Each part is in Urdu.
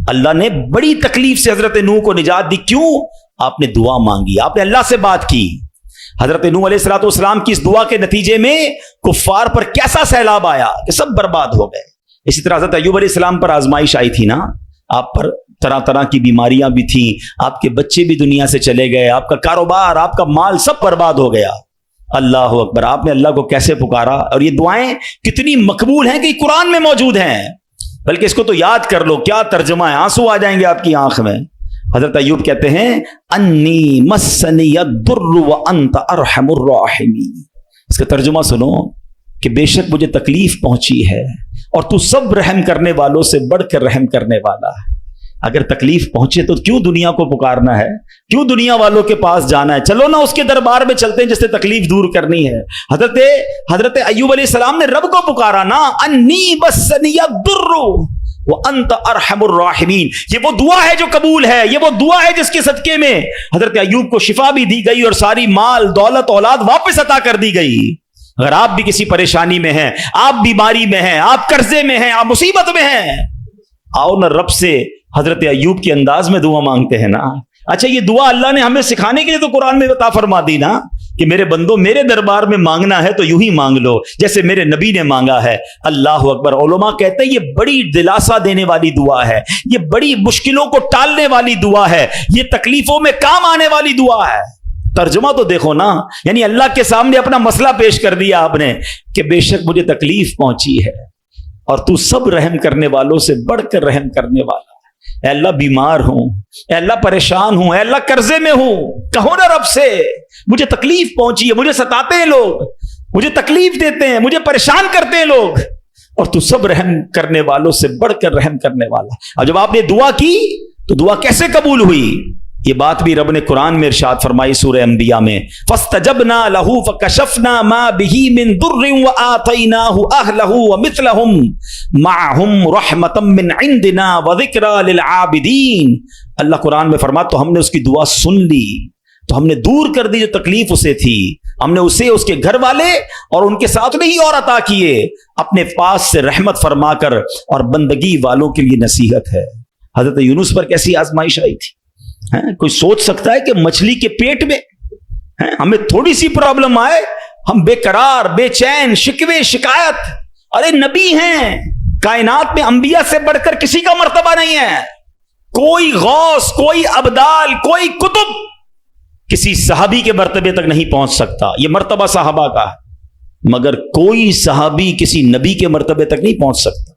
اللہ نے بڑی تکلیف سے حضرت نوح کو نجات دی. کیوں؟ آپ نے دعا مانگی, آپ نے اللہ سے بات کی. حضرت نوح علیہ الصلوۃ والسلام کی اس دعا کے نتیجے میں کفار پر کیسا سیلاب آیا کہ سب برباد ہو گئے. اسی طرح حضرت ایوب علیہ السلام پر آزمائش آئی تھی نا, آپ پر طرح طرح کی بیماریاں بھی تھیں, آپ کے بچے بھی دنیا سے چلے گئے, آپ کا کاروبار, آپ کا مال سب برباد ہو گیا. اللہ اکبر, آپ نے اللہ کو کیسے پکارا. اور یہ دعائیں کتنی مقبول ہیں کہ قرآن میں موجود ہیں, بلکہ اس کو تو یاد کر لو, کیا ترجمہ ہے, آنسو آ جائیں گے آپ کی آنکھ میں. حضرت ایوب کہتے ہیں انی مسنی الضر وانت ارحم الراحمین. اس کا ترجمہ سنو کہ بے شک مجھے تکلیف پہنچی ہے اور تو سب رحم کرنے والوں سے بڑھ کر رحم کرنے والا ہے. اگر تکلیف پہنچے تو کیوں دنیا کو پکارنا ہے, کیوں دنیا والوں کے پاس جانا ہے؟ چلو نا اس کے دربار میں چلتے ہیں جس سے تکلیف دور کرنی ہے. حضرت ایوب علیہ السلام نے رب کو پکارا نا, انی مسنی الضر وانت ارحم الراحمین. یہ وہ دعا ہے جو قبول ہے, یہ وہ دعا ہے جس کے صدقے میں حضرت ایوب کو شفا بھی دی گئی اور ساری مال دولت اولاد واپس عطا کر دی گئی. اگر آپ بھی کسی پریشانی میں ہیں, آپ بیماری میں ہیں, آپ قرضے میں ہیں, آپ مصیبت میں ہیں, آؤ نہ رب سے حضرت ایوب کے انداز میں دعا مانگتے ہیں نا. اچھا, یہ دعا اللہ نے ہمیں سکھانے کے لیے تو قرآن میں عطا فرما دی نا کہ میرے بندو میرے دربار میں مانگنا ہے تو یوں ہی مانگ لو جیسے میرے نبی نے مانگا ہے. اللہ اکبر. علماء کہتے ہیں یہ بڑی دلاسا دینے والی دعا ہے, یہ بڑی مشکلوں کو ٹالنے والی دعا ہے, یہ تکلیفوں میں کام آنے والی دعا ہے. ترجمہ تو دیکھو نا, یعنی اللہ کے سامنے اپنا مسئلہ پیش کر دیا آپ نے کہ بے شک مجھے تکلیف پہنچی ہے اور تو سب رحم کرنے والوں سے بڑھ کر رحم کرنے والا. اے اللہ بیمار ہوں, اے اللہ پریشان ہوں, اے اللہ قرضے میں ہوں, کہو نا رب سے مجھے تکلیف پہنچی ہے, مجھے ستاتے ہیں لوگ, مجھے تکلیف دیتے ہیں, مجھے پریشان کرتے ہیں لوگ, اور تو سب رحم کرنے والوں سے بڑھ کر رحم کرنے والا. اور جب آپ نے دعا کی تو دعا کیسے قبول ہوئی؟ یہ بات بھی رب نے قرآن میں ارشاد فرمائی سورہ انبیاء میں, فَاسْتَجَبْنَا لَهُ فَكَشَفْنَا مَا بِهِ مِن ضُرٍّ وَآتَيْنَاهُ أَهْلَهُ وَمِثْلَهُمْ مَعَهُمْ رَحْمَةً مِّنْ عِنْدِنَا وَذِكْرَىٰ لِلْعَابِدِينَ. اللہ قرآن میں فرماتا تو ہم نے اس کی دعا سن لی, تو ہم نے دور کر دی جو تکلیف اسے تھی, ہم نے اسے اس کے گھر والے اور ان کے ساتھ نہیں اور عطا کیے, اپنے پاس سے رحمت فرما کر اور بندگی والوں کے لیے نصیحت ہے. حضرت یونس پر کیسی آزمائش آئی تھی. کوئی سوچ سکتا ہے کہ مچھلی کے پیٹ میں ہمیں تھوڑی سی پرابلم آئے ہم بے قرار, بے چین, شکوے شکایت. ارے نبی ہیں, کائنات میں انبیاء سے بڑھ کر کسی کا مرتبہ نہیں ہے. کوئی غوث, کوئی ابدال, کوئی کتب کسی صحابی کے مرتبے تک نہیں پہنچ سکتا. یہ مرتبہ صحابہ کا ہے, مگر کوئی صحابی کسی نبی کے مرتبے تک نہیں پہنچ سکتا.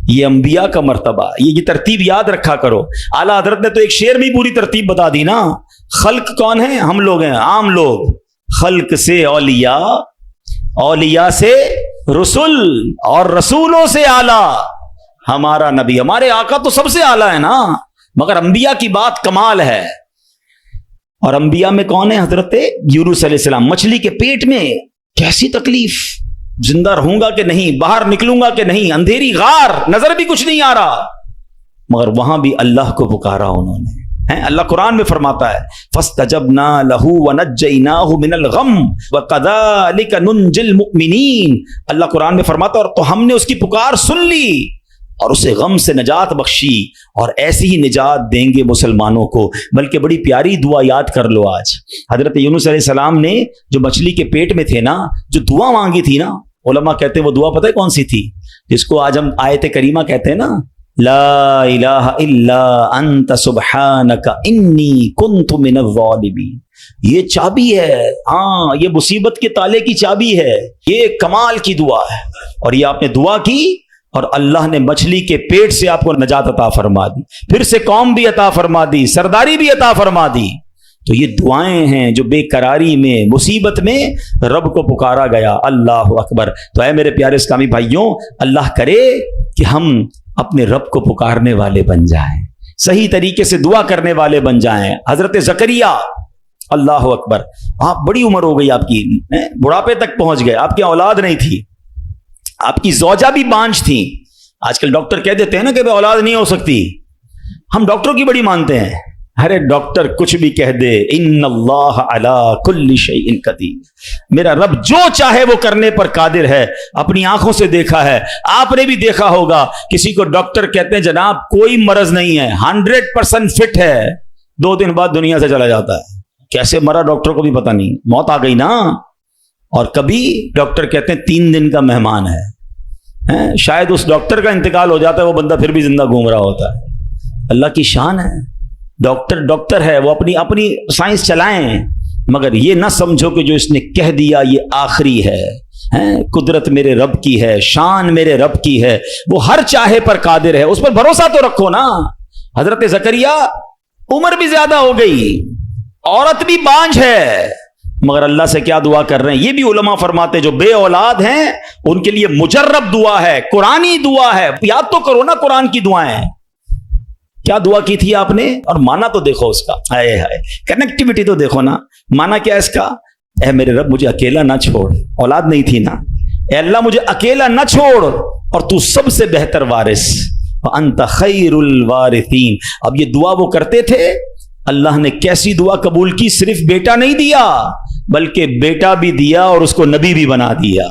یہ انبیاء کا مرتبہ. یہ ترتیب یاد رکھا کرو. اعلیٰ حضرت نے تو ایک شعر میں پوری ترتیب بتا دی نا. خلق کون ہے؟ ہم لوگ ہیں, عام لوگ. خلق سے اولیاء, اولیاء سے رسول, اور رسولوں سے اعلیٰ ہمارا نبی. ہمارے آقا تو سب سے اعلیٰ ہے نا, مگر انبیاء کی بات کمال ہے. اور انبیاء میں کون ہے؟ حضرت یونس علیہ السلام. مچھلی کے پیٹ میں کیسی تکلیف, زندہ رہوں گا کہ نہیں, باہر نکلوں گا کہ نہیں, اندھیری غار, نظر بھی کچھ نہیں آ رہا, مگر وہاں بھی اللہ کو پکارا انہوں نے. اللہ قرآن میں فرماتا ہے فَاسْتَجَبْنَا لَهُ وَنَجَّيْنَاهُ مِنَ الْغَمِّ وَكَذَلِكَ نُنْجِي الْمُؤْمِنِينَ. اللہ قرآن میں فرماتا ہے اور تو ہم نے اس کی پکار سن لی اور اسے غم سے نجات بخشی, اور ایسی ہی نجات دیں گے مسلمانوں کو. بلکہ بڑی پیاری دعا یاد کر لو آج. حضرت یونس علیہ السلام نے جو مچھلی کے پیٹ میں تھے نا, جو دعا مانگی تھی نا, علماء کہتے ہیں وہ دعا پتہ ہے کون سی تھی؟ جس کو آج ہم آیت کریمہ کہتے ہیں نا, لا الہ الا انت سبحانک انی کنت من الظالمین. یہ چابی ہے, ہاں یہ مصیبت کے تالے کی چابی ہے, یہ کمال کی دعا ہے. اور یہ آپ نے دعا کی اور اللہ نے مچھلی کے پیٹ سے آپ کو نجات عطا فرما دی, پھر سے قوم بھی عطا فرما دی, سرداری بھی عطا فرما دی. تو یہ دعائیں ہیں جو بے قراری میں, مصیبت میں رب کو پکارا گیا. اللہ اکبر. تو اے میرے پیارے اسلامی بھائیوں, اللہ کرے کہ ہم اپنے رب کو پکارنے والے بن جائیں, صحیح طریقے سے دعا کرنے والے بن جائیں. حضرت زکریا, اللہ اکبر, آپ بڑی عمر ہو گئی آپ کی, بڑھاپے تک پہنچ گئے, آپ کی اولاد نہیں تھی, آپ کی زوجہ بھی بانجھ تھی. آج کل ڈاکٹر کہہ دیتے ہیں نا کہ اولاد نہیں ہو سکتی, ہم ڈاکٹروں کی بڑی مانتے ہیں. ارے ڈاکٹر کچھ بھی کہہ دے، ان اللہ علی کل شیء قدیر، میرا رب جو چاہے وہ کرنے پر قادر ہے۔ اپنی آنکھوں سے دیکھا ہے، آپ نے بھی دیکھا ہوگا، کسی کو ڈاکٹر کہتے ہیں جناب کوئی مرض نہیں ہے، 100% فٹ ہے، 2 دن بعد دنیا سے چلا جاتا ہے، کیسے مرا ڈاکٹر کو بھی پتہ نہیں، موت آ گئی نا۔ اور کبھی ڈاکٹر کہتے ہیں 3 دن کا مہمان ہے، شاید اس ڈاکٹر کا انتقال ہو جاتا ہے، وہ بندہ پھر بھی زندہ گھوم رہا ہوتا ہے۔ اللہ کی شان ہے، ڈاکٹر ہے، وہ اپنی سائنس چلائیں، مگر یہ نہ سمجھو کہ جو اس نے کہہ دیا یہ آخری ہے۔ قدرت میرے رب کی ہے، شان میرے رب کی ہے، وہ ہر چاہے پر قادر ہے، اس پر بھروسہ تو رکھو نا۔ حضرت زکریا عمر بھی زیادہ ہو گئی، عورت بھی بانجھ ہے، مگر اللہ سے کیا دعا کر رہے ہیں؟ یہ بھی علماء فرماتے جو بے اولاد ہیں ان کے لیے مجرب دعا ہے، قرآنی دعا ہے، یاد تو کرو نا قرآن کی دعائیں۔ کیا دعا کی تھی آپ نے؟ اور مانا تو دیکھو اس کا، ہائے ہائے، کنیکٹیوٹی تو دیکھو نا۔ مانا کیا اس کا؟ اے میرے رب مجھے اکیلا نہ چھوڑ، اولاد نہیں تھی نا، اے اللہ مجھے اکیلا نہ چھوڑ، اور تو سب سے بہتر وارث، وانت خیر الوارثین۔ اب یہ دعا وہ کرتے تھے، اللہ نے کیسی دعا قبول کی؟ صرف بیٹا نہیں دیا بلکہ بیٹا بھی دیا اور اس کو نبی بھی بنا دیا،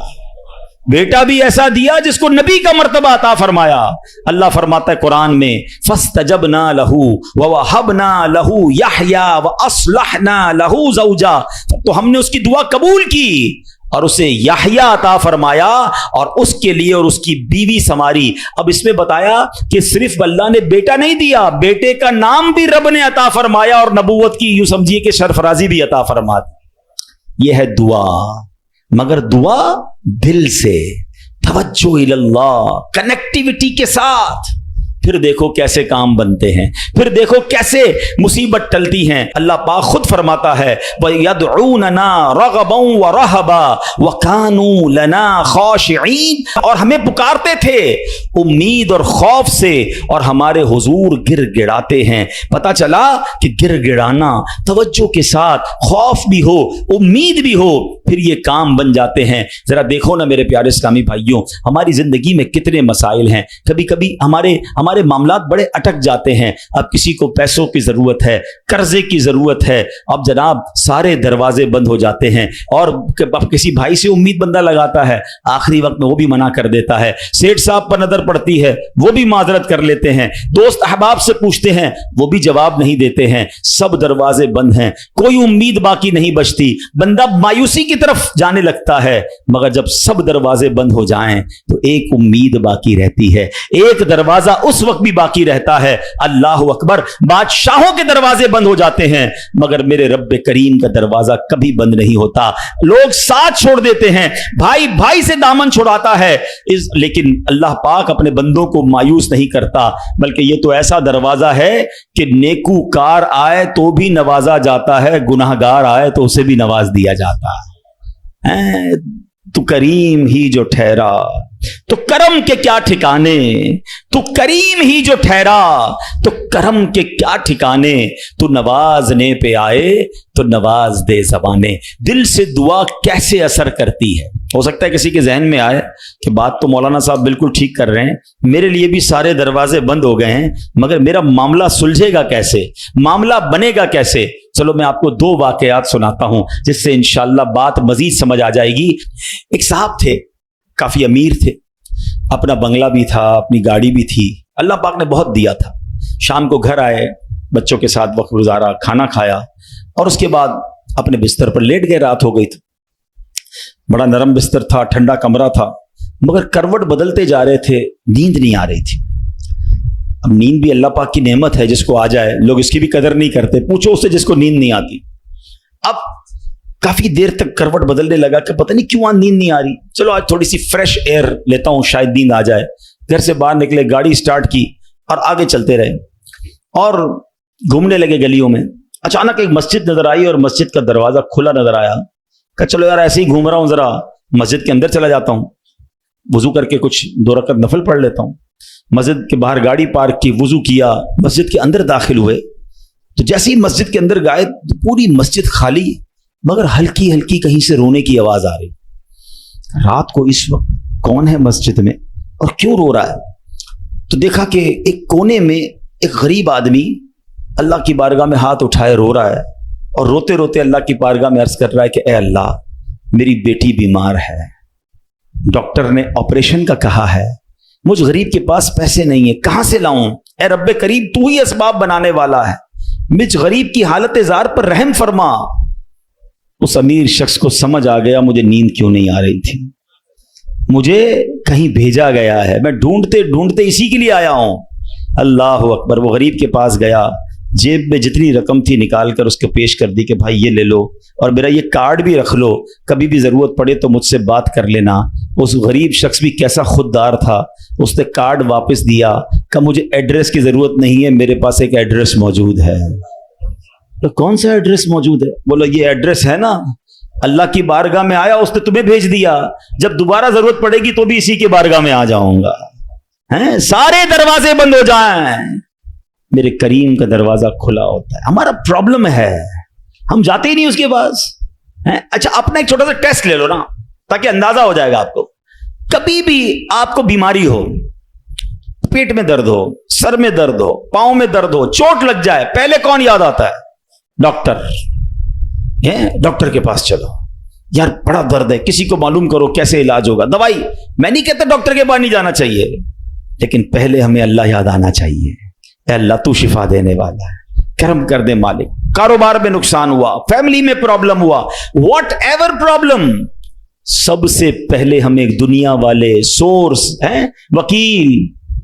بیٹا بھی ایسا دیا جس کو نبی کا مرتبہ عطا فرمایا۔ اللہ فرماتا ہے قرآن میں فاستجبنا له ووهبنا له يحيى واصلحنا له زوجا، تو ہم نے اس کی دعا قبول کی اور اسے یحییٰ عطا فرمایا اور اس کے لیے اور اس کی بیوی سنواری۔ اب اس میں بتایا کہ صرف اللہ نے بیٹا نہیں دیا، بیٹے کا نام بھی رب نے عطا فرمایا اور نبوت کی یوں سمجھیے کہ سرفرازی بھی عطا فرما دی۔ یہ ہے دعا، مگر دعا دل سے، توجہ اللہ، کنیکٹیوٹی کے ساتھ۔ پھر دیکھو کیسے کام بنتے ہیں، پھر دیکھو کیسے مصیبت ٹلتی ہیں۔ اللہ پاک خود فرماتا ہے وَيَدْعُونَنَا رَغَبًا وَرَهَبًا وَكَانُوا لَنَا خَاشِعِينَ، اور ہمیں پکارتے تھے امید اور خوف سے، اور ہمارے حضور گر گڑاتے ہیں۔ پتہ چلا کہ گر گڑانا، توجہ کے ساتھ، خوف بھی ہو امید بھی ہو، پھر یہ کام بن جاتے ہیں۔ ذرا دیکھو نا میرے پیارے اسلامی بھائیوں، ہماری زندگی میں کتنے مسائل ہیں، کبھی کبھی ہمارے معاملات بڑے اٹک جاتے ہیں۔ اب کسی کو پیسوں کی ضرورت ہے، قرضے کی ضرورت ہے، اب جناب سارے دروازے بند ہو جاتے ہیں، اور اب کسی بھائی سے امید بندہ لگاتا ہے، آخری وقت میں وہ بھی منع کر دیتا ہے، سیٹھ صاحب پر نظر پڑتی ہے وہ بھی معذرت کر لیتے ہیں، دوست احباب سے پوچھتے ہیں وہ بھی جواب نہیں دیتے ہیں، سب دروازے بند ہیں، کوئی امید باقی نہیں بچتی، بندہ مایوسی کی طرف جانے لگتا ہے۔ مگر جب سب دروازے بند ہو جائیں تو ایک امید باقی رہتی ہے، ایک دروازہ اس وقت بھی باقی رہتا ہے، اللہ اکبر۔ بادشاہوں کے دروازے بند ہو جاتے ہیں مگر میرے رب کریم کا دروازہ کبھی بند نہیں ہوتا۔ لوگ ساتھ چھوڑ دیتے ہیں، بھائی بھائی سے دامن چھڑاتا ہے، لیکن اللہ پاک اپنے بندوں کو مایوس نہیں کرتا، بلکہ یہ تو ایسا دروازہ ہے کہ نیکوکار آئے تو بھی نوازا جاتا ہے، گناہگار آئے تو اسے بھی نواز دیا جاتا ہے۔ تو کریم ہی جو ٹھہرا تو کرم کے کیا ٹھکانے، تو کریم ہی جو ٹھہرا تو کرم کے کیا ٹھکانے، تو نوازنے پہ آئے تو نواز دے زبانے۔ دل سے دعا کیسے اثر کرتی ہے؟ ہو سکتا ہے کسی کے ذہن میں آئے کہ بات تو مولانا صاحب بالکل ٹھیک کر رہے ہیں، میرے لیے بھی سارے دروازے بند ہو گئے ہیں، مگر میرا معاملہ سلجھے گا کیسے، معاملہ بنے گا کیسے؟ چلو میں آپ کو 2 واقعات سناتا ہوں جس سے انشاءاللہ بات مزید سمجھ آ جائے گی۔ ایک صاحب تھے، کافی امیر تھے، اپنا بنگلہ بھی تھا، اپنی گاڑی بھی تھی، اللہ پاک نے بہت دیا تھا۔ شام کو گھر آئے، بچوں کے ساتھ وقت گزارا، کھانا کھایا، اور اس کے بعد اپنے بستر پر لیٹ گئے۔ رات ہو گئی تھی، بڑا نرم بستر تھا، ٹھنڈا کمرہ تھا، مگر کروٹ بدلتے جا رہے تھے، نیند نہیں آ رہی تھی۔ اب نیند بھی اللہ پاک کی نعمت ہے، جس کو آ جائے، لوگ اس کی بھی قدر نہیں کرتے، پوچھو اس سے جس کو نیند نہیں آتی۔ اب کافی دیر تک کروٹ بدلنے لگا کہ پتہ نہیں کیوں نیند نہیں آ رہی، چلو آج تھوڑی سی فریش ایئر لیتا ہوں، شاید نیند آ جائے۔ گھر سے باہر نکلے، گاڑی سٹارٹ کی اور آگے چلتے رہے اور گھومنے لگے گلیوں میں۔ اچانک ایک مسجد نظر آئی اور مسجد کا دروازہ کھلا نظر آیا، کہ چلو یار ایسے ہی گھوم رہا ہوں، ذرا مسجد کے اندر چلا جاتا ہوں، وضو کر کے کچھ 2 رکعت نفل پڑھ لیتا ہوں۔ مسجد کے باہر گاڑی پارک کی، وضو کیا، مسجد کے اندر داخل ہوئے تو جیسے ہی مسجد کے اندر گئے پوری مسجد خالی، مگر ہلکی ہلکی کہیں سے رونے کی آواز آ رہی۔ رات کو اس وقت کون ہے مسجد میں اور کیوں رو رہا ہے؟ تو دیکھا کہ ایک کونے میں ایک غریب آدمی اللہ کی بارگاہ میں ہاتھ اٹھائے رو رہا ہے اور روتے روتے اللہ کی بارگاہ میں عرض کر رہا ہے کہ اے اللہ میری بیٹی بیمار ہے, ڈاکٹر نے آپریشن کا کہا ہے, مجھ غریب کے پاس پیسے نہیں ہیں, کہاں سے لاؤں؟ اے رب کریم تو ہی اسباب بنانے والا ہے, مجھ غریب کی حالت زار پر رحم فرما. اس امیر شخص کو سمجھ آ گیا مجھے نیند کیوں نہیں آ رہی تھی, مجھے کہیں بھیجا گیا ہے, میں ڈھونڈتے ڈھونڈتے اسی کے لیے آیا ہوں. اللہ اکبر. وہ غریب کے پاس گیا, جیب میں جتنی رقم تھی نکال کر اس کو پیش کر دی کہ بھائی یہ لے لو اور میرا یہ کارڈ بھی رکھ لو, کبھی بھی ضرورت پڑے تو مجھ سے بات کر لینا. اس غریب شخص بھی کیسا خوددار تھا, اس نے کارڈ واپس دیا کہ مجھے ایڈریس کی ضرورت نہیں ہے, میرے پاس ایک ایڈریس موجود ہے. تو کون سا ایڈریس موجود ہے؟ بولو یہ ایڈریس ہے نا, اللہ کی بارگاہ میں آیا, اس نے تمہیں بھیج دیا, جب دوبارہ ضرورت پڑے گی تو بھی اسی کی بارگاہ میں آ جاؤں گا. سارے دروازے بند ہو جائیں, میرے کریم کا دروازہ کھلا ہوتا ہے. ہمارا پرابلم ہے ہم جاتے ہی نہیں اس کے پاس. اچھا اپنا ایک چھوٹا سا ٹیسٹ لے لو نا تاکہ اندازہ ہو جائے گا آپ کو. کبھی بھی آپ کو بیماری ہو, پیٹ میں درد ہو, سر میں درد ہو, پاؤں میں درد ہو, چوٹ لگ جائے, پہلے کون یاد آتا ہے؟ ڈاکٹر. ڈاکٹر کے پاس چلو, یار بڑا درد ہے, کسی کو معلوم کرو کیسے علاج ہوگا, دوائی. میں نہیں کہتا ڈاکٹر کے پاس نہیں جانا چاہیے, لیکن پہلے ہمیں اللہ یاد آنا چاہیے. اے اللہ تو شفا دینے والا ہے, کرم کر دے مالک. کاروبار میں نقصان ہوا, فیملی میں پرابلم ہوا, واٹ ایور پرابلم, سب سے پہلے ہمیں دنیا والے, سورس, وکیل,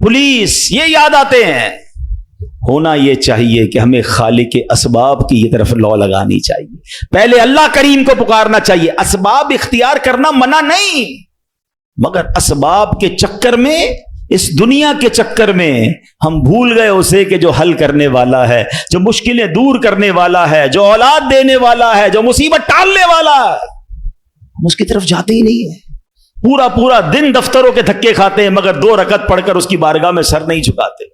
پولیس, یہ یاد آتے ہیں. ہونا یہ چاہیے کہ ہمیں خالق اسباب کی یہ طرف لو لگانی چاہیے, پہلے اللہ کریم کو پکارنا چاہیے. اسباب اختیار کرنا منع نہیں, مگر اسباب کے چکر میں, اس دنیا کے چکر میں ہم بھول گئے اسے کہ جو حل کرنے والا ہے, جو مشکلیں دور کرنے والا ہے, جو اولاد دینے والا ہے, جو مصیبت ٹالنے والا ہے. ہم اس کی طرف جاتے ہی نہیں ہیں. پورا پورا دن دفتروں کے دھکے کھاتے ہیں مگر 2 رکعت پڑھ کر اس کی بارگاہ میں سر نہیں جھکاتے.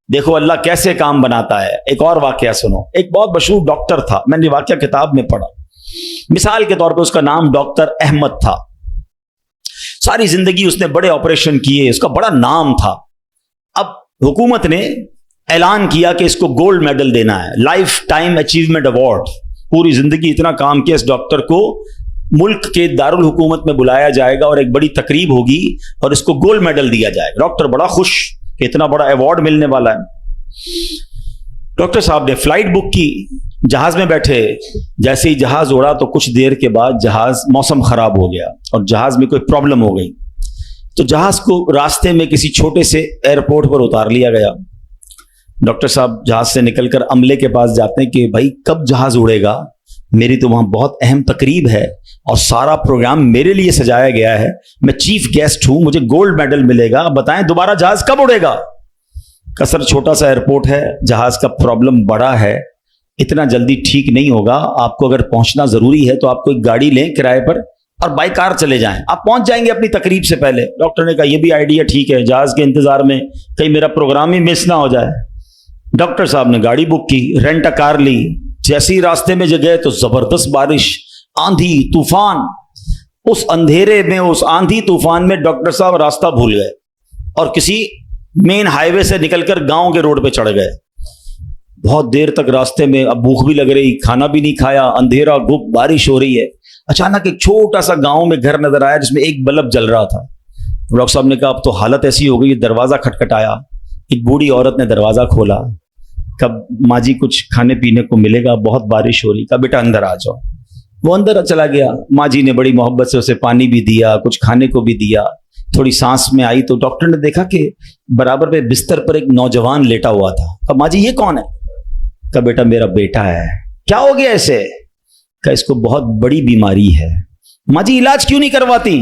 دیکھو اللہ کیسے کام بناتا ہے. ایک اور واقعہ سنو. ایک بہت مشہور ڈاکٹر تھا, میں نے واقعہ کتاب میں پڑھا. مثال کے طور پہ اس کا نام ڈاکٹر احمد تھا. ساری زندگی اس نے بڑے آپریشن کیے, اس کا بڑا نام تھا. اب حکومت نے اعلان کیا کہ اس کو گولڈ میڈل دینا ہے, لائف ٹائم اچیومنٹ ایوارڈ. پوری زندگی اتنا کام کیا, اس ڈاکٹر کو ملک کے دارالحکومت میں بلایا جائے گا اور ایک بڑی تقریب ہوگی اور اس کو گولڈ میڈل دیا جائے گا. ڈاکٹر بڑا خوش کہ اتنا بڑا ایوارڈ ملنے والا ہے. ڈاکٹر صاحب نے فلائٹ بک کی, جہاز میں بیٹھے. جیسے ہی جہاز اڑا تو کچھ دیر کے بعد جہاز, موسم خراب ہو گیا اور جہاز میں کوئی پرابلم ہو گئی, تو جہاز کو راستے میں کسی چھوٹے سے ایئرپورٹ پر اتار لیا گیا. ڈاکٹر صاحب جہاز سے نکل کر عملے کے پاس جاتے ہیں کہ بھائی کب جہاز اڑے گا, میری تو وہاں بہت اہم تقریب ہے اور سارا پروگرام میرے لیے سجایا گیا ہے, میں چیف گیسٹ ہوں, مجھے گولڈ میڈل ملے گا, بتائیں دوبارہ جہاز کب اڑے گا؟ کسر چھوٹا سا ایئرپورٹ ہے, جہاز کا پرابلم بڑا ہے, اتنا جلدی ٹھیک نہیں ہوگا. آپ کو اگر پہنچنا ضروری ہے تو آپ کو ایک گاڑی لیں کرائے پر اور بائی کار چلے جائیں, آپ پہنچ جائیں گے اپنی تقریب سے پہلے. ڈاکٹر نے کہا یہ بھی آئیڈیا ٹھیک ہے, جہاز کے انتظار میں کہیں میرا پروگرام ہی مس نہ ہو جائے. ڈاکٹر صاحب نے گاڑی بک کی, رینٹ ا کار لی. جیسے ہی راستے میں گئے تو زبردست بارش, آندھی طوفان. اس اندھیرے میں, اس آندھی طوفان میں ڈاکٹر صاحب راستہ بھول گئے اور کسی مین ہائی وے سے نکل کر گاؤں کے روڈ پہ چڑھ گئے. بہت دیر تک راستے میں, اب بھوک بھی لگ رہی, کھانا بھی نہیں کھایا, اندھیرا گپ, بارش ہو رہی ہے. اچانک ایک چھوٹا سا گاؤں میں گھر نظر آیا جس میں ایک بلب جل رہا تھا. ڈاکٹر صاحب نے کہا اب تو حالت ایسی ہو گئی, دروازہ کھٹکھٹایا. ایک بوڑھی عورت نے دروازہ کھولا. کب ماں جی کچھ کھانے پینے کو ملے گا, بہت بارش ہو رہی. کہا بیٹا اندر آ جاؤ. وہ اندر چلا گیا. ماں جی نے بڑی محبت سے اسے پانی بھی دیا, کچھ کھانے کو بھی دیا. تھوڑی سانس میں آئی تو ڈاکٹر نے دیکھا کہ برابر پہ بستر پر ایک نوجوان لیٹا ہوا تھا. کہا ماں جی یہ کون ہے؟ کہا بیٹا میرا بیٹا ہے. کیا ہو گیا اسے؟ کہا اس کو بہت بڑی بیماری ہے. ماں جی علاج کیوں نہیں کرواتی؟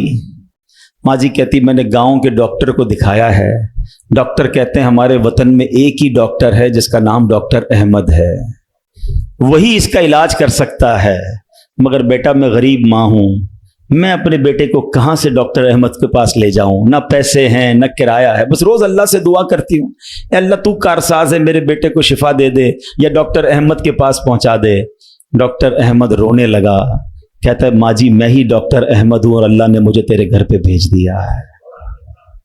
ماں جی کہتی میں نے گاؤں کے ڈاکٹر کو دکھایا ہے, ڈاکٹر کہتے ہیں ہمارے وطن میں ایک ہی ڈاکٹر ہے جس کا نام ڈاکٹر احمد ہے, وہی اس کا علاج کر سکتا ہے. مگر بیٹا میں غریب ماں ہوں, میں اپنے بیٹے کو کہاں سے ڈاکٹر احمد کے پاس لے جاؤں؟ نہ پیسے ہیں نہ کرایہ ہے, بس روز اللہ سے دعا کرتی ہوں اے اللہ تو کارساز ہے, میرے بیٹے کو شفا دے دے یا ڈاکٹر احمد کے پاس پہنچا دے. ڈاکٹر احمد رونے لگا, کہتا ہے ماں جی میں ہی ڈاکٹر احمد ہوں اور اللہ نے مجھے تیرے گھر پہ بھیج دیا ہے.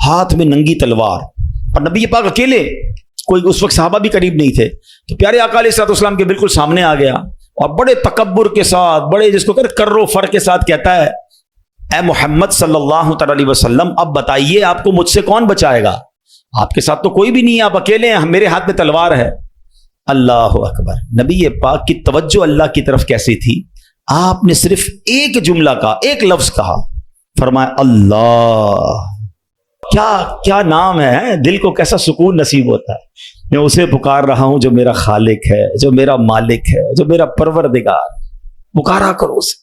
ہاتھ میں ننگی تلوار, اور نبی پاک اکیلے, کوئی اس وقت صحابہ بھی قریب نہیں تھے. تو پیارے آقا علیہ الصلوۃ والسلام کے بالکل سامنے آ گیا اور بڑے تکبر کے ساتھ, بڑے جس کو کر و فر کے ساتھ کہتا ہے, اے محمد صلی اللہ تعالی علیہ وسلم, اب بتائیے آپ کو مجھ سے کون بچائے گا؟ آپ کے ساتھ تو کوئی بھی نہیں ہے, آپ اکیلے ہیں, میرے ہاتھ میں تلوار ہے. اللہ اکبر. نبی پاک کی توجہ اللہ کی طرف کیسی تھی؟ آپ نے صرف ایک جملہ کہا, ایک لفظ کہا, فرمایا اللہ. کیا نام ہے, دل کو کیسا سکون نصیب ہوتا ہے. میں اسے پکار رہا ہوں جو میرا خالق ہے, جو میرا مالک ہے, جو میرا پروردگار. پکارا کرو اسے,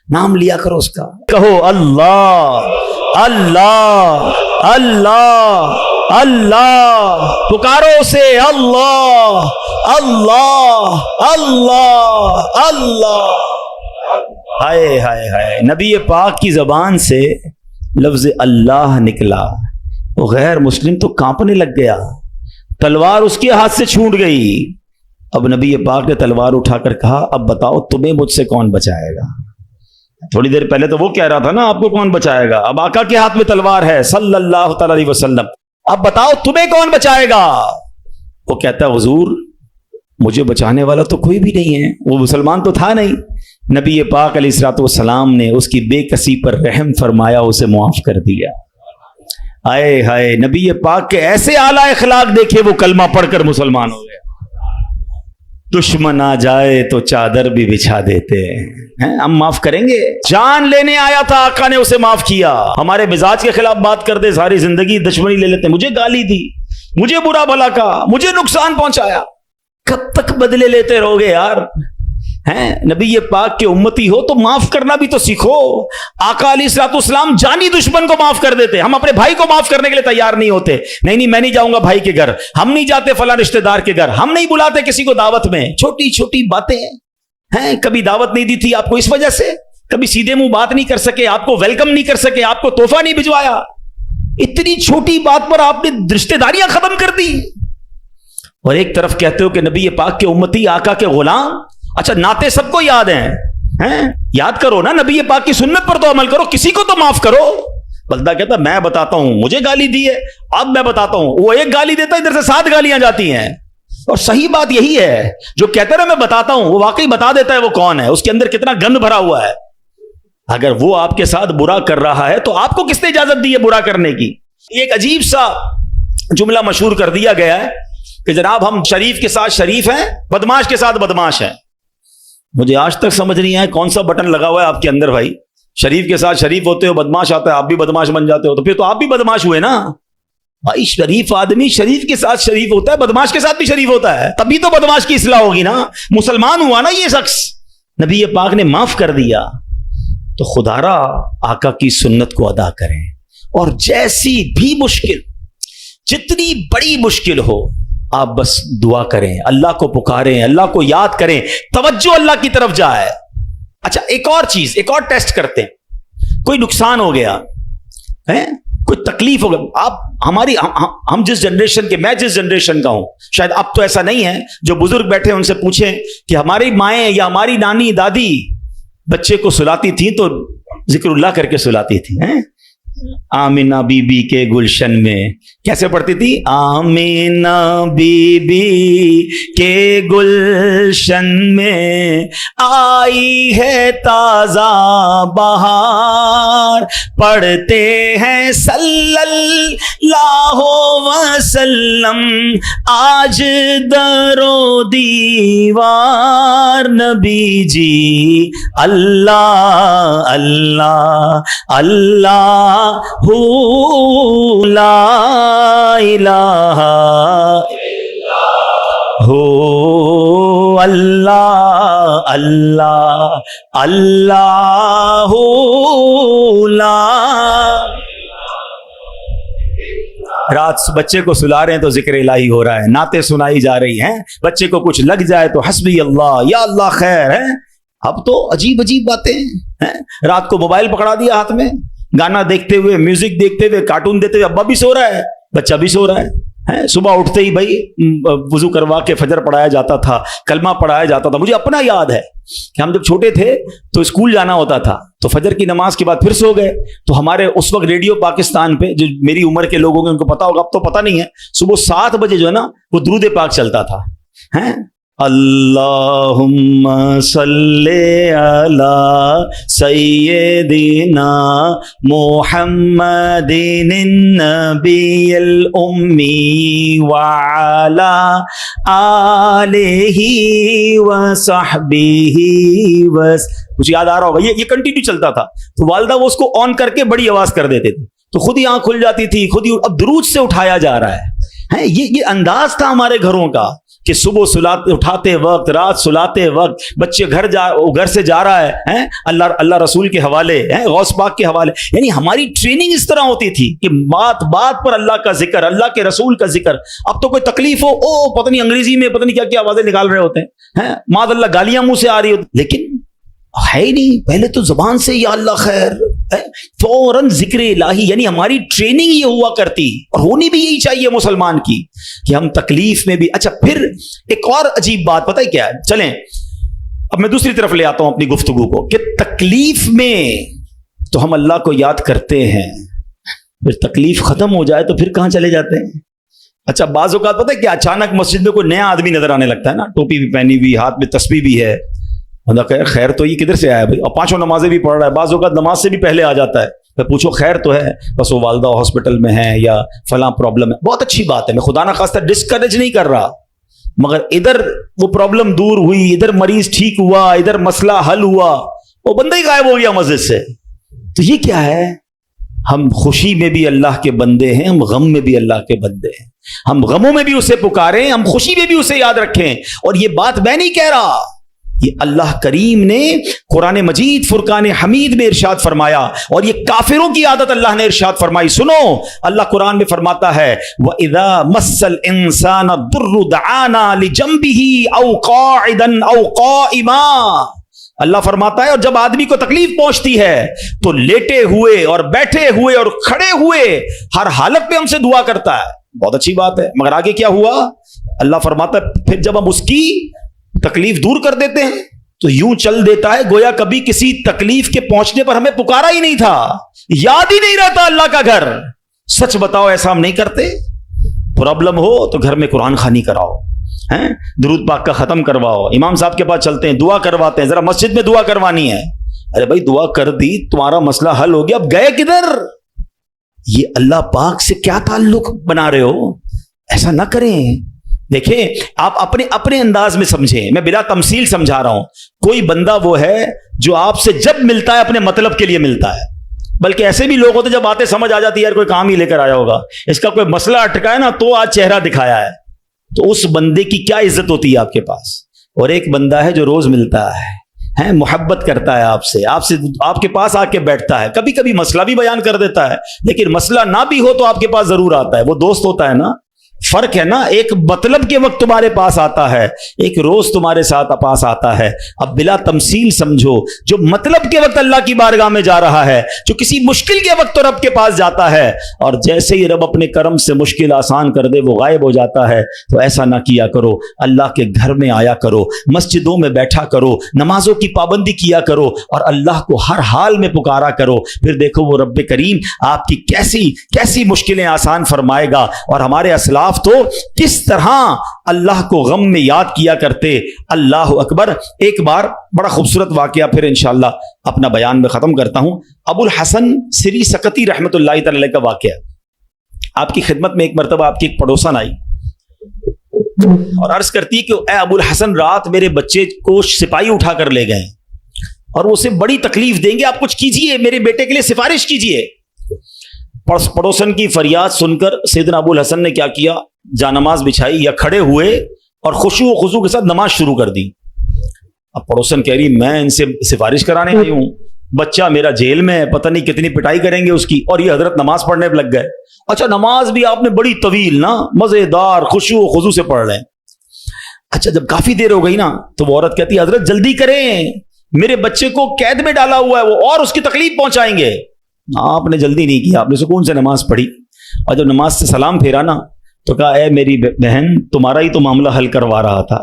نام لیا کرو اس کا. کہو اللہ اللہ اللہ اللہ, پکارو اسے اللہ اللہ اللہ اللہ. ہائے ہائے ہائے, نبی پاک کی زبان سے لفظ اللہ نکلا, وہ غیر مسلم تو کانپنے لگ گیا, تلوار اس کے ہاتھ سے چھوٹ گئی. اب نبی پاک نے تلوار اٹھا کر کہا, اب بتاؤ تمہیں مجھ سے کون بچائے گا؟ تھوڑی دیر پہلے تو وہ کہہ رہا تھا نا آپ کو کون بچائے گا, اب آقا کے ہاتھ میں تلوار ہے صلی اللہ تعالی علیہ وسلم, اب بتاؤ تمہیں کون بچائے گا؟ وہ کہتا ہے حضور مجھے بچانے والا تو کوئی بھی نہیں ہے, وہ مسلمان تو تھا نہیں. نبی پاک علیہ الصلوۃ والسلام نے اس کی بے کسی پر رحم فرمایا, اسے معاف کر دیا. آئے ہائے, نبی پاک کے ایسے اعلیٰ اخلاق دیکھے, وہ کلمہ پڑھ کر مسلمان ہو گیا. دشمن آ جائے تو چادر بھی بچھا دیتے ہیں, ہم معاف کریں گے. جان لینے آیا تھا, آقا نے اسے معاف کیا. ہمارے مزاج کے خلاف بات کر دے, ساری زندگی دشمنی لے لیتے, مجھے گالی دی, مجھے برا بھلا کہا, مجھے نقصان پہنچایا. کب تک بدلے لیتے رہو گے یار؟ نبی پاک کے امتی ہو تو معاف کرنا بھی تو سیکھو. آقا علیہ الصلوۃ والسلام جانی دشمن کو معاف کر دیتے, ہم اپنے بھائی کو معاف کرنے کے لیے تیار نہیں ہوتے. نہیں میں نہیں جاؤں گا بھائی کے گھر, ہم نہیں جاتے فلاں رشتہ دار کے گھر, ہم نہیں بلاتے کسی کو دعوت میں. چھوٹی چھوٹی باتیں ہیں, کبھی دعوت نہیں دی تھی آپ کو اس وجہ سے, کبھی سیدھے منہ بات نہیں کر سکے, آپ کو ویلکم نہیں کر سکے, آپ کو تحفہ نہیں بھجوایا, اتنی چھوٹی بات پر آپ نے رشتہ داریاں ختم کر دی. اور ایک طرف کہتے ہو کہ نبی پاک کے امتی, آقا کے غلام. اچھا نعتیں سب کو یاد ہیں, یاد کرو نا, نبی پاک کی سنت پر تو عمل کرو, کسی کو تو معاف کرو. بندہ کہتا میں بتاتا ہوں, مجھے گالی دی ہے, اب میں بتاتا ہوں. وہ ایک گالی دیتا ہے, ادھر سے 7 گالیاں جاتی ہیں. اور صحیح بات یہی ہے, جو کہتا ہے میں بتاتا ہوں, وہ واقعی بتا دیتا ہے وہ کون ہے, اس کے اندر کتنا گند بھرا ہوا ہے. اگر وہ آپ کے ساتھ برا کر رہا ہے تو آپ کو کس نے اجازت دی ہے برا کرنے کی؟ ایک عجیب سا جملہ مشہور کر دیا گیا ہے کہ جناب ہم شریف کے ساتھ شریف ہیں, بدماش کے ساتھ بدماش ہیں. مجھے آج تک سمجھ نہیں آیا کون سا بٹن لگا ہوا ہے آپ کے اندر بھائی. شریف کے ساتھ شریف ہوتے ہو, بدماش آتا ہے, آپ بھی بدماش بن جاتے ہو, تو پھر تو آپ بھی بدماش ہوئے نا بھائی. شریف آدمی شریف کے ساتھ شریف ہوتا ہے, بدماش کے ساتھ بھی شریف ہوتا ہے, تبھی تو بدماش کی اصلاح ہوگی نا. مسلمان ہوا نا یہ شخص, نبی پاک نے معاف کر دیا. تو خدارا آقا کی سنت کو ادا کریں, اور جیسی بھی مشکل, جتنی بڑی مشکل ہو, آپ بس دعا کریں, اللہ کو پکاریں, اللہ کو یاد کریں, توجہ اللہ کی طرف جائے. اچھا ایک اور چیز, ایک اور ٹیسٹ کرتے ہیں. کوئی نقصان ہو گیا ہے, کوئی تکلیف ہو گیا, آپ ہماری ہم جس جنریشن کے, میں جس جنریشن کا ہوں, شاید اب تو ایسا نہیں ہے, جو بزرگ بیٹھے ان سے پوچھیں کہ ہماری مائیں یا ہماری نانی دادی بچے کو سلاتی تھیں تو ذکر اللہ کر کے سلاتی تھی. آمینہ بی بی کے گلشن میں کیسے پڑھتی تھی؟ آمینہ بی بی کے گلشن میں آئی ہے تازہ بہار, پڑھتے ہیں صلی اللہ وسلم آج در و دیوار. نبی جی اللہ اللہ اللہ ہو لا الہ ہو اللہ اللہ اللہ ہو لا. رات بچے کو سلا رہے ہیں تو ذکر الہی ہو رہا ہے, نعتیں سنائی جا رہی ہیں, بچے کو کچھ لگ جائے تو حسبی اللہ یا اللہ خیر ہے. اب تو عجیب عجیب باتیں ہیں. رات کو موبائل پکڑا دیا ہاتھ میں, گانا دیکھتے ہوئے, میوزک دیکھتے ہوئے, کارٹون دیکھتے ہوئے, ابا بھی سو رہا ہے, بچہ بھی سو رہا صبح اٹھتے ہی بھائی وضو کروا کے فجر پڑھایا جاتا تھا, کلمہ پڑھایا جاتا تھا. مجھے اپنا یاد ہے کہ ہم جب چھوٹے تھے تو اسکول جانا ہوتا تھا, تو فجر کی نماز کے بعد پھر سو گئے, تو ہمارے اس وقت ریڈیو پاکستان پہ, جو میری عمر کے لوگوں کے ان کو پتا ہوگا, اب تو پتا نہیں ہے, صبح 7 بجے جو ہے نا وہ درود پاک چلتا تھا. اللہم صلی علی سیدنا محمد النبی الامی وعلی آلہ وصحبہ کچھ یاد آ رہا ہوگا, یہ کنٹینیو چلتا تھا. تو والدہ وہ اس کو آن کر کے بڑی آواز کر دیتے تھے, تو خود ہی آنکھ کھل جاتی تھی, خود ہی. اب درود سے اٹھایا جا رہا ہے. یہ انداز تھا ہمارے گھروں کا کہ صبح اٹھاتے وقت, رات سلاتے وقت, بچے گھر سے جا رہا ہے اللہ رسول کے حوالے, غوث پاک کے حوالے. یعنی ہماری ٹریننگ اس طرح ہوتی تھی کہ بات پر اللہ کا ذکر, اللہ کے رسول کا ذکر. اب تو کوئی تکلیف ہو, پتہ نہیں انگریزی میں پتہ نہیں کیا کیا آوازیں نکال رہے ہوتے ہیں, معاذ اللہ گالیاں منہ سے آ رہی ہوتی, لیکن ہے ہی نہیں. پہلے تو زبان سے یا اللہ خیر, فوراً ذکر الہی. یعنی ہماری ٹریننگ یہ ہوا کرتی, اور ہونی بھی یہی چاہیے مسلمان کی, کہ ہم تکلیف میں بھی. اچھا پھر ایک اور عجیب بات پتہ ہے کیا ہے, چلیں اب میں دوسری طرف لے آتا ہوں اپنی گفتگو کو, کہ تکلیف میں تو ہم اللہ کو یاد کرتے ہیں, پھر تکلیف ختم ہو جائے تو پھر کہاں چلے جاتے ہیں. اچھا بعض اوقات پتہ ہے کہ اچانک مسجد میں کوئی نیا آدمی نظر آنے لگتا ہے نا, ٹوپی بھی پہنی ہوئی, ہاتھ میں تسبیح بھی ہے, خیر تو یہ کدھر سے آیا بھائی, اور 5 نمازیں بھی پڑھ رہا ہے, بعض اوقات نماز سے بھی پہلے آ جاتا ہے. میں پوچھو خیر تو ہے, بس وہ والدہ ہاسپٹل میں ہے یا فلاں پرابلم ہے. بہت اچھی بات ہے, میں خدا نہ خواستہ ڈسکریج نہیں کر رہا, مگر ادھر وہ پرابلم دور ہوئی, ادھر مریض ٹھیک ہوا, ادھر مسئلہ حل ہوا, وہ بندہ ہی غائب ہو گیا مسجد سے. تو یہ کیا ہے؟ ہم خوشی میں بھی اللہ کے بندے ہیں, ہم غم میں بھی اللہ کے بندے ہیں. ہم غموں میں بھی اسے پکاریں, ہم خوشی میں بھی اسے یاد رکھیں. اور یہ بات میں نہیں کہہ رہا, یہ اللہ کریم نے قرآن مجید فرقان حمید میں ارشاد فرمایا, اور یہ کافروں کی عادت اللہ نے ارشاد فرمائی. سنو, اللہ قرآن میں فرماتا ہے وَإِذَا مَسَّ الْإِنسَانَ الضُّرُّ دَعَانَا لِجَنبِهِ أَوْ قَاعِدًا أَوْ قَائِمًا. اللہ فرماتا ہے, اور جب آدمی کو تکلیف پہنچتی ہے تو لیٹے ہوئے اور بیٹھے ہوئے اور کھڑے ہوئے ہر حالت میں ہم سے دعا کرتا ہے. بہت اچھی بات ہے, مگر آگے کیا ہوا؟ اللہ فرماتا ہے پھر جب ہم اس کی تکلیف دور کر دیتے ہیں تو یوں چل دیتا ہے گویا کبھی کسی تکلیف کے پہنچنے پر ہمیں پکارا ہی نہیں تھا, یاد ہی نہیں رہتا اللہ کا گھر. سچ بتاؤ ایسا ہم نہیں کرتے؟ پرابلم ہو تو گھر میں قرآن خوانی کراؤ, درود پاک کا ختم کرواؤ, امام صاحب کے پاس چلتے ہیں, دعا کرواتے ہیں, ذرا مسجد میں دعا کروانی ہے. ارے بھائی دعا کر دی, تمہارا مسئلہ حل ہو گیا, اب گئے کدھر؟ یہ اللہ پاک سے کیا تعلق بنا رہے ہو؟ ایسا نہ کریں. دیکھیں آپ اپنے انداز میں سمجھیں, میں بلا تمثیل سمجھا رہا ہوں. کوئی بندہ وہ ہے جو آپ سے جب ملتا ہے اپنے مطلب کے لیے ملتا ہے, بلکہ ایسے بھی لوگ ہوتے جب آتے سمجھ آ جاتی ہے یار کوئی کام ہی لے کر آیا ہوگا, اس کا کوئی مسئلہ اٹکا ہے نا تو آج چہرہ دکھایا ہے, تو اس بندے کی کیا عزت ہوتی ہے آپ کے پاس. اور ایک بندہ ہے جو روز ملتا ہے, محبت کرتا ہے آپ کے پاس آ کے بیٹھتا ہے, کبھی کبھی مسئلہ بھی بیان کر دیتا ہے, لیکن مسئلہ نہ بھی ہو تو آپ کے پاس ضرور آتا ہے. وہ دوست ہوتا ہے نا, فرق ہے نا, ایک مطلب کے وقت تمہارے پاس آتا ہے, ایک روز تمہارے ساتھ پاس آتا ہے. اب بلا تمثیل سمجھو, جو مطلب کے وقت اللہ کی بارگاہ میں جا رہا ہے, جو کسی مشکل کے وقت تو رب کے پاس جاتا ہے, اور جیسے ہی رب اپنے کرم سے مشکل آسان کر دے وہ غائب ہو جاتا ہے. تو ایسا نہ کیا کرو, اللہ کے گھر میں آیا کرو, مسجدوں میں بیٹھا کرو, نمازوں کی پابندی کیا کرو, اور اللہ کو ہر حال میں پکارا کرو. پھر دیکھو وہ رب کریم آپ کی کیسی مشکلیں آسان فرمائے گا. اور ہمارے اسلاف تو کس طرح اللہ کو غم میں یاد کیا کرتے. اللہ اکبر. ایک بار بڑا خوبصورت واقعہ پھر انشاءاللہ اپنا بیان میں ختم کرتا ہوں. ابو الحسن سری سکتی رحمت اللہ تعالی کا واقعہ. آپ کی خدمت میں ایک مرتبہ آپ کی ایک پڑوسن آئی اور عرض کرتی کہ اے ابو الحسن, رات میرے بچے کو سپاہی اٹھا کر لے گئے اور وہ اسے بڑی تکلیف دیں گے, آپ کچھ کیجئے, میرے بیٹے کے لیے سفارش کیجئے. پڑوسن کی فریاد سن کر سیدنا ابو الحسن نے کیا کیا, جانماز بچھائی یا کھڑے ہوئے اور خشوع و خضوع کے ساتھ نماز شروع کر دی. اب پڑوسن کہہ رہی میں ان سے سفارش کرانے آئی ہوں, بچہ میرا جیل میں ہے, پتہ نہیں کتنی پٹائی کریں گے اس کی, اور یہ حضرت نماز پڑھنے لگ گئے. اچھا نماز بھی آپ نے بڑی طویل نا, مزیدار خشوع و خضوع سے پڑھ رہے ہیں. اچھا جب کافی دیر ہو گئی نا تو وہ عورت کہتی حضرت جلدی کریں, میرے بچے کو قید میں ڈالا ہوا ہے, وہ اور اس کی تکلیف پہنچائیں گے. آپ نے جلدی نہیں کیا, آپ نے سکون سے نماز پڑھی, اور جب نماز سے سلام پھیرا نا تو کہا اے میری بہن تمہارا ہی تو معاملہ حل کروا رہا تھا,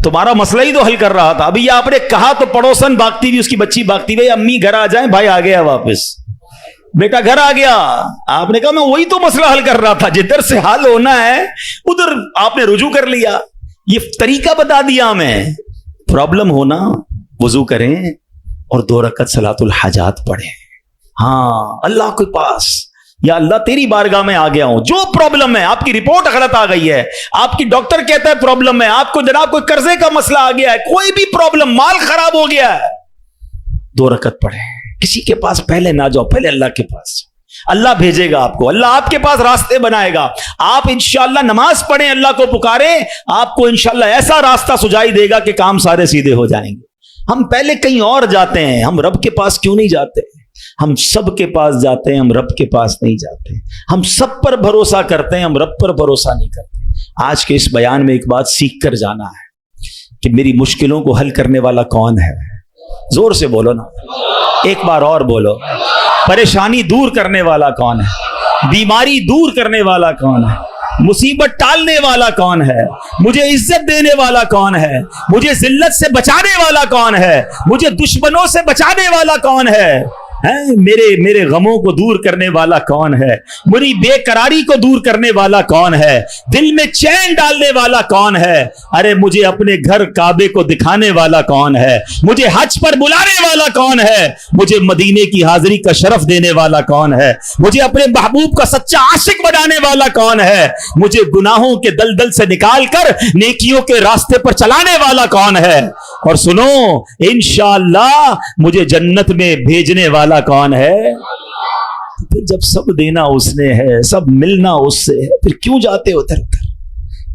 تمہارا مسئلہ ہی تو حل کر رہا تھا. ابھی یہ آپ نے کہا تو پڑوسن بھاگتی ہوئی, اس کی بچی بھاگتی ہوئی, امی گھر آ جائیں, بھائی آ گیا واپس, بیٹا گھر آ گیا. آپ نے کہا میں وہی تو مسئلہ حل کر رہا تھا, جدھر سے حل ہونا ہے ادھر آپ نے رجوع کر لیا. یہ طریقہ بتا دیا ہمیں. پرابلم ہونا وضو کریں اور 2 رکعت صلاۃ الحاجات پڑھیں. ہاں اللہ کے پاس, یا اللہ تیری بارگاہ میں آ گیا ہوں, جو پرابلم ہے, آپ کی رپورٹ غلط آ گئی ہے, آپ کی ڈاکٹر کہتا ہے پرابلم ہے, آپ کو جناب کوئی قرضے کا مسئلہ آ گیا ہے, کوئی بھی پرابلم, مال خراب ہو گیا ہے, 2 رکعت پڑھیں. کسی کے پاس پہلے نہ جاؤ, پہلے اللہ کے پاس. اللہ بھیجے گا آپ کو, اللہ آپ کے پاس راستے بنائے گا. آپ انشاءاللہ نماز پڑھیں, اللہ کو پکاریں, آپ کو انشاءاللہ ایسا راستہ سجائی دے گا کہ کام سارے سیدھے ہو جائیں گے. ہم پہلے کہیں اور جاتے ہیں, ہم رب کے پاس کیوں نہیں جاتے؟ ہم سب کے پاس جاتے ہیں, ہم رب کے پاس نہیں جاتے. ہم سب پر بھروسہ کرتے ہیں, ہم رب پر بھروسہ نہیں کرتے. آج کے اس بیان میں ایک بات سیکھ کر جانا ہے کہ میری مشکلوں کو حل کرنے والا کون ہے. زور سے بولو نا, ایک بار اور بولو. پریشانی دور کرنے والا کون ہے؟ بیماری دور کرنے والا کون ہے؟ مصیبت ٹالنے والا کون ہے؟ مجھے عزت دینے والا کون ہے؟ مجھے ذلت سے بچانے والا کون ہے؟ مجھے دشمنوں سے بچانے والا کون ہے؟ میرے غموں کو دور کرنے والا کون ہے؟ میری بے قراری کو دور کرنے والا کون ہے؟ دل میں چین ڈالنے والا کون ہے؟ ارے مجھے اپنے گھر کعبے کو دکھانے والا کون ہے؟ مجھے حج پر بلانے والا کون ہے؟ مجھے مدینے کی حاضری کا شرف دینے والا کون ہے؟ مجھے اپنے محبوب کا سچا عاشق بنانے والا کون ہے؟ مجھے گناہوں کے دلدل سے نکال کر نیکیوں کے راستے پر چلانے والا کون ہے؟ اور سنو, انشاءاللہ مجھے جنت میں بھیجنے والا کون ہے؟ پھر جب سب دینا اس نے ہے, سب ملنا اس سے ہے, پھر کیوں جاتے ہو ادھر ادھر؟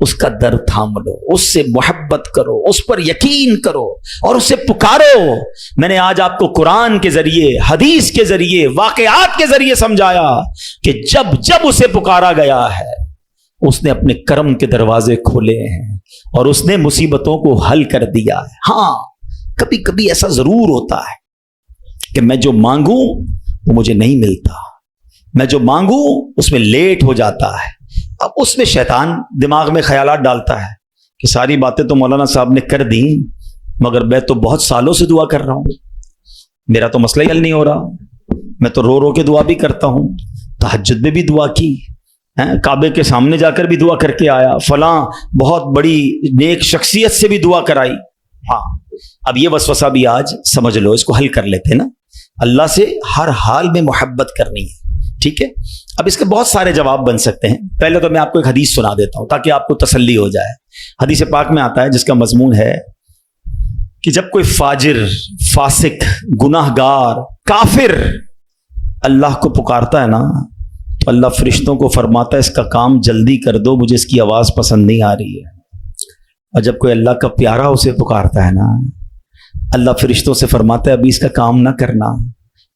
اس کا در تھام لو, اس سے محبت کرو, اس پر یقین کرو اور اسے پکارو. میں نے آج آپ کو قرآن کے ذریعے, حدیث کے ذریعے, واقعات کے ذریعے سمجھایا کہ جب جب اسے پکارا گیا ہے اس نے اپنے کرم کے دروازے کھولے ہیں اور اس نے مصیبتوں کو حل کر دیا ہے. ہاں کبھی کبھی ایسا ضرور ہوتا ہے کہ میں جو مانگوں وہ مجھے نہیں ملتا, میں جو مانگوں اس میں لیٹ ہو جاتا ہے. اب اس میں شیطان دماغ میں خیالات ڈالتا ہے کہ ساری باتیں تو مولانا صاحب نے کر دی, مگر میں تو بہت سالوں سے دعا کر رہا ہوں, میرا تو مسئلہ ہی حل نہیں ہو رہا, میں تو رو رو کے دعا بھی کرتا ہوں, تہجد میں بھی دعا کی, کعبے کے سامنے جا کر بھی دعا کر کے آیا, فلاں بہت بڑی نیک شخصیت سے بھی دعا کرائی. ہاں اب یہ وسوسہ بھی آج سمجھ لو, اس کو حل کر لیتے نا. اللہ سے ہر حال میں محبت کرنی ہے, ٹھیک ہے. اب اس کے بہت سارے جواب بن سکتے ہیں. پہلے تو میں آپ کو ایک حدیث سنا دیتا ہوں تاکہ آپ کو تسلی ہو جائے. حدیث پاک میں آتا ہے جس کا مضمون ہے کہ جب کوئی فاجر, فاسق, گناہ گار, کافر اللہ کو پکارتا ہے نا تو اللہ فرشتوں کو فرماتا ہے اس کا کام جلدی کر دو, مجھے اس کی آواز پسند نہیں آ رہی ہے. اور جب کوئی اللہ کا پیارا اسے پکارتا ہے نا, اللہ فرشتوں سے فرماتا ہے ابھی اس کا کام نہ کرنا,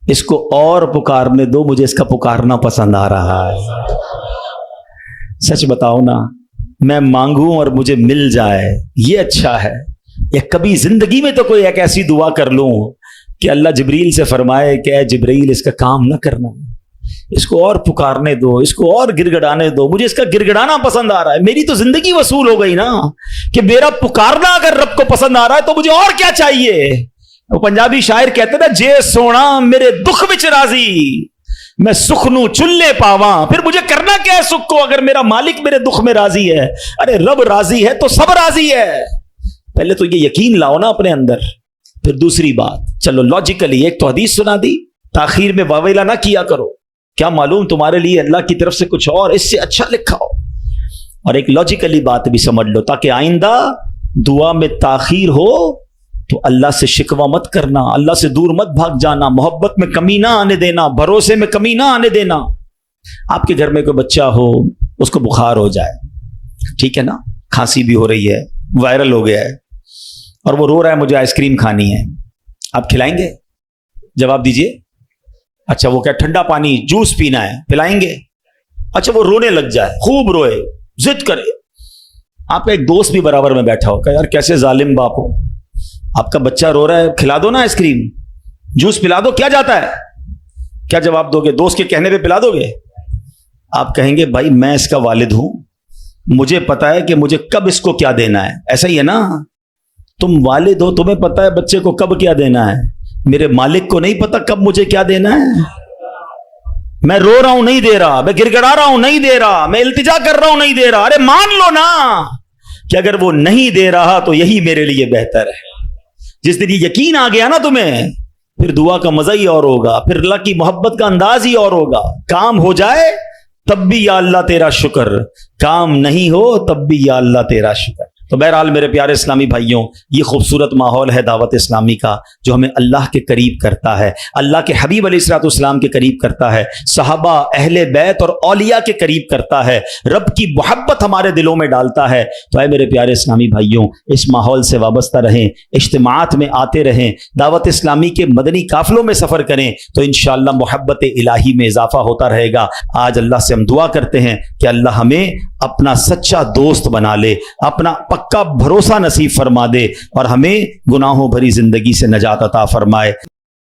اس کو اور پکارنے دو, مجھے اس کا پکارنا پسند آ رہا ہے. سچ بتاؤ نا, میں مانگوں اور مجھے مل جائے یہ اچھا ہے, یا کبھی زندگی میں تو کوئی ایک ایسی دعا کر لوں کہ اللہ جبریل سے فرمائے کہ اے جبریل اس کا کام نہ کرنا, اس کو اور پکارنے دو, اس کو اور گڑگڑانے دو, مجھے اس کا گڑگڑانا پسند آ رہا ہے. میری تو زندگی وصول ہو گئی نا کہ میرا پکارنا اگر رب کو پسند آ رہا ہے تو مجھے اور کیا چاہیے. وہ پنجابی شاعر کہتے نا, جے سونا میرے دکھ وچ راضی, میں سکھ نو چلے پاواں. پھر مجھے کرنا کیا ہے سکھ کو اگر میرا مالک میرے دکھ میں راضی ہے؟ ارے رب راضی ہے تو سب راضی ہے. پہلے تو یہ یقین لاؤ نا اپنے اندر. پھر دوسری بات, چلو لاجیکلی ایک تو حدیث سنا دی, تاخیر میں واویلا نہ کیا کرو, کیا معلوم تمہارے لیے اللہ کی طرف سے کچھ اور اس سے اچھا لکھا ہو. اور ایک لاجیکلی بات بھی سمجھ لو تاکہ آئندہ دعا میں تاخیر ہو تو اللہ سے شکوہ مت کرنا, اللہ سے دور مت بھاگ جانا, محبت میں کمی نہ آنے دینا, بھروسے میں کمی نہ آنے دینا. آپ کے گھر میں کوئی بچہ ہو, اس کو بخار ہو جائے, ٹھیک ہے نا, کھانسی بھی ہو رہی ہے, وائرل ہو گیا ہے, اور وہ رو رہا ہے مجھے آئس کریم کھانی ہے, آپ کھلائیں گے؟ جواب دیجئے. اچھا وہ کیا ٹھنڈا پانی جوس پینا ہے, پلائیں گے؟ اچھا وہ رونے لگ جائے, خوب روئے, ضد کرے, آپ کا ایک دوست بھی برابر میں بیٹھا ہو کہ یار کیسے ظالم باپ ہو, آپ کا بچہ رو رہا ہے, کھلا دو نا آئس کریم, جوس پلا دو, کیا جاتا ہے؟ کیا جواب دو گے؟ دوست کے کہنے پہ پلا دو گے؟ آپ کہیں گے بھائی میں اس کا والد ہوں, مجھے پتا ہے کہ مجھے کب اس کو کیا دینا ہے. ایسا ہی ہے نا, تم والد ہو, تمہیں پتا ہے بچے کو کب کیا دینا ہے. میرے مالک کو نہیں پتا کب مجھے کیا دینا ہے. میں رو رہا ہوں نہیں دے رہا, میں گر گڑا رہا ہوں نہیں دے رہا, میں التجا کر رہا ہوں نہیں دے رہا. ارے مان لو نا کہ اگر وہ نہیں دے رہا تو یہی میرے لیے بہتر ہے. جس دن یہ یقین آ گیا نا تمہیں, پھر دعا کا مزہ ہی اور ہوگا, پھر اللہ کی محبت کا انداز ہی اور ہوگا. کام ہو جائے تب بھی یا اللہ تیرا شکر, کام نہیں ہو تب بھی یا اللہ تیرا شکر. تو بہرحال میرے پیارے اسلامی بھائیوں, یہ خوبصورت ماحول ہے دعوت اسلامی کا جو ہمیں اللہ کے قریب کرتا ہے, اللہ کے حبیب علیہ الصلوۃ والسلام کے قریب کرتا ہے, صحابہ, اہل بیت اور اولیاء کے قریب کرتا ہے, رب کی محبت ہمارے دلوں میں ڈالتا ہے. تو اے میرے پیارے اسلامی بھائیوں, اس ماحول سے وابستہ رہیں, اجتماعات میں آتے رہیں, دعوت اسلامی کے مدنی قافلوں میں سفر کریں, تو انشاءاللہ محبت الہی میں اضافہ ہوتا رہے گا. آج اللہ سے ہم دعا کرتے ہیں کہ اللہ ہمیں اپنا سچا دوست بنا لے, اپنا پکا بھروسہ نصیب فرما دے, اور ہمیں گناہوں بھری زندگی سے نجات عطا فرمائے.